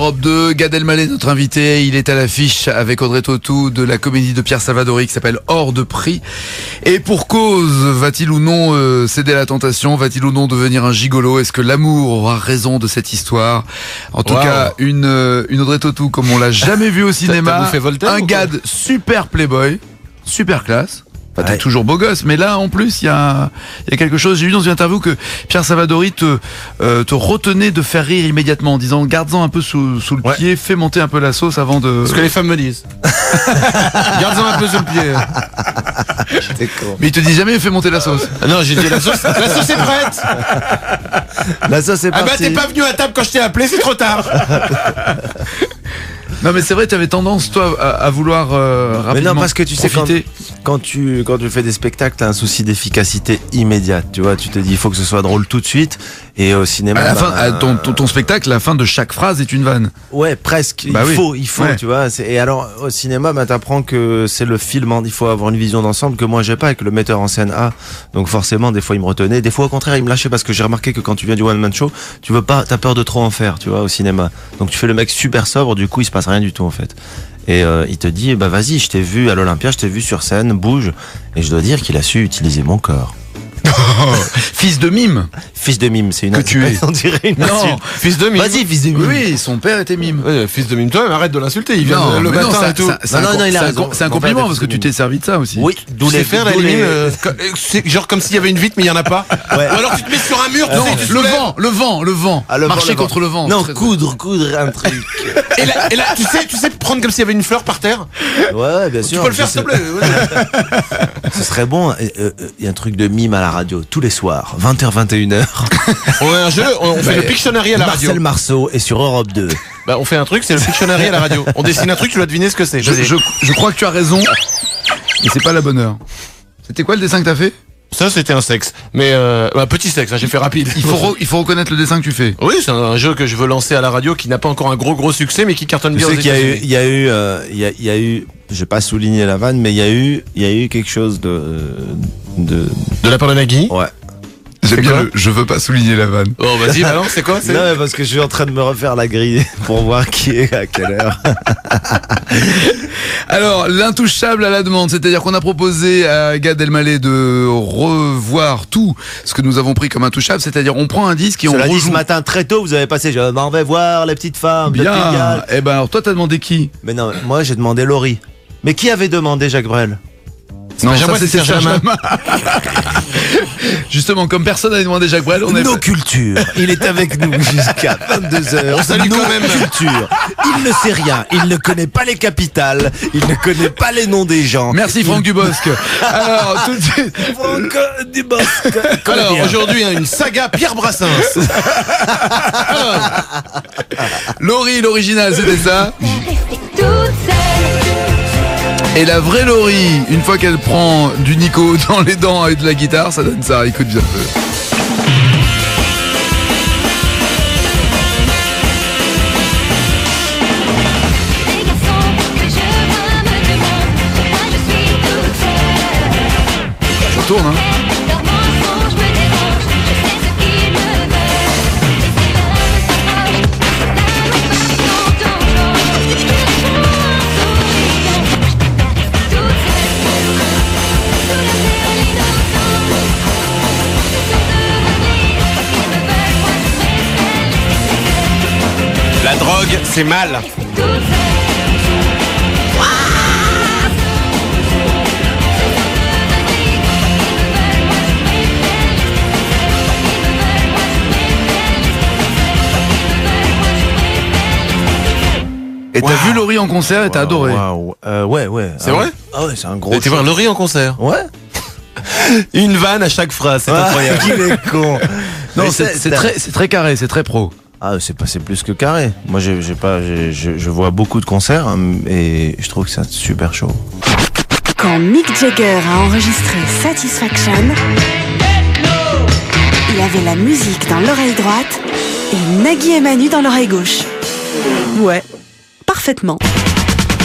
Europe 2. Gad Elmaleh, notre invité, il est à l'affiche avec Audrey Tautou de la comédie de Pierre Salvadori qui s'appelle Hors de prix. Et pour cause, va-t-il ou non céder à la tentation? Va-t-il ou non devenir un gigolo? Est-ce que l'amour aura raison de cette histoire? En tout cas, une Audrey Tautou comme on l'a jamais vu au cinéma. Un Gad super playboy, super classe. Enfin, t'es toujours beau gosse, mais là en plus il y a quelque chose. J'ai vu dans une interview que Pierre Salvadori te retenait de faire rire immédiatement en disant garde-en un peu sous le pied, fais monter un peu la sauce avant de... Ce que les femmes me disent. Garde-en un peu sous le pied. J'étais con. Mais il te dit jamais fais monter la sauce. Non, j'ai dit la sauce est prête. La sauce est partie. Ah bah t'es pas venu à table quand je t'ai appelé, c'est trop tard. Non mais c'est vrai, tu avais tendance toi à vouloir rapidement. Mais non, parce que tu profiter. sais quand tu fais des spectacles, t'as un souci d'efficacité immédiate. Tu vois, tu te dis il faut que ce soit drôle tout de suite. Et au cinéma, à la fin, ton spectacle, la fin de chaque phrase est une vanne. Ouais, presque. Il faut, ouais. Tu vois. Et alors au cinéma, t'apprends que c'est le film. Il faut avoir une vision d'ensemble que moi j'ai pas et que le metteur en scène a. Donc forcément, des fois il me retenait, des fois au contraire il me lâchait parce que j'ai remarqué que quand tu viens du one man show, t'as peur de trop en faire, tu vois, au cinéma. Donc tu fais le mec super sobre, du coup il se passe rien du tout en fait. Et il te dit vas-y, je t'ai vu à l'Olympia, je t'ai vu sur scène, bouge. Et je dois dire qu'il a su utiliser mon corps. Fils de mime. Fils de mime, c'est une insulte. Que tu es. On dirait une insulte. Fils de mime. Vas-y, fils de mime. Oui, son père était mime. Fils de mime, toi, mais arrête de l'insulter. Il vient le matin et tout. C'est un compliment parce que tu t'es servi de ça aussi. Oui, d'où les faire la mime. Genre comme s'il y avait une vitre mais il y en a pas. Ouais. Ou alors tu te mets sur un mur. Non, le vent. Marcher contre le vent. Non, coudre un truc. Et là, tu sais prendre comme s'il y avait une fleur par terre. Ouais, bien sûr. Tu peux le faire s'il te plaît. Ce serait bon. Il y a un truc de mime à la radio tous les soirs, 20h 21h. On a un jeu, on fait le Pictionary à la radio. Marcel Marceau est sur Europe 2. On fait un truc, c'est le Pictionary à la radio. On dessine un truc, tu dois deviner ce que c'est. Je crois que tu as raison, mais c'est pas la bonne heure. C'était quoi le dessin que t'as fait? Ça c'était un sexe, mais un petit sexe, j'ai fait rapide. Il faut reconnaître le dessin que tu fais. Oui, c'est un jeu que je veux lancer à la radio qui n'a pas encore un gros succès mais qui cartonne bien. Tu sais qu'il y a eu, je vais pas souligner la vanne, mais il y a eu quelque chose de la part de Nagui. Ouais. J'aime bien je veux pas souligner la vanne. Oh vas-y, balance, c'est quoi? Non, mais parce que je suis en train de me refaire la grille pour voir qui est à quelle heure. Alors, l'intouchable à la demande, c'est-à-dire qu'on a proposé à Gad Elmaleh de revoir tout ce que nous avons pris comme intouchable, c'est-à-dire on prend un disque et on rejoue. Ce matin très tôt, vous avez passé, je m'en vais voir les petites femmes. Bien. Eh ben alors toi t'as demandé qui? Mais non, moi j'ai demandé Laurie. Mais qui avait demandé Jacques Brel? Non, ça c'est Serge Lama. Justement, comme personne n'avait demandé Jacques Brel, Nos cultures. Il est avec nous jusqu'à 22h. On salue quand même. Culture. Il ne sait rien. Il ne connaît pas les capitales. Il ne connaît pas les noms des gens. Merci Franck Dubosc. Alors, tout de suite. Franck Dubosc. Alors, aujourd'hui, une saga Pierre Brassens. Laurie, l'original, c'était ça. Et la vraie Laurie, une fois qu'elle prend du Nico dans les dents et de la guitare, ça donne ça. Écoute bien un peu. Ça tourne, hein? La drogue, c'est mal. Et t'as vu Laurie en concert et t'as adoré. Ouais. C'est vrai? Ah ouais, c'est un gros. T'as été voir Laurie en concert? Ouais. Une vanne à chaque phrase, c'est incroyable. Il est con. Non, c'est très carré, c'est très pro. Ah, c'est plus que carré. Moi, je vois beaucoup de concerts et je trouve que c'est super chaud. Quand Mick Jagger a enregistré Satisfaction, il avait la musique dans l'oreille droite et Nagui et Manu dans l'oreille gauche. Ouais, parfaitement.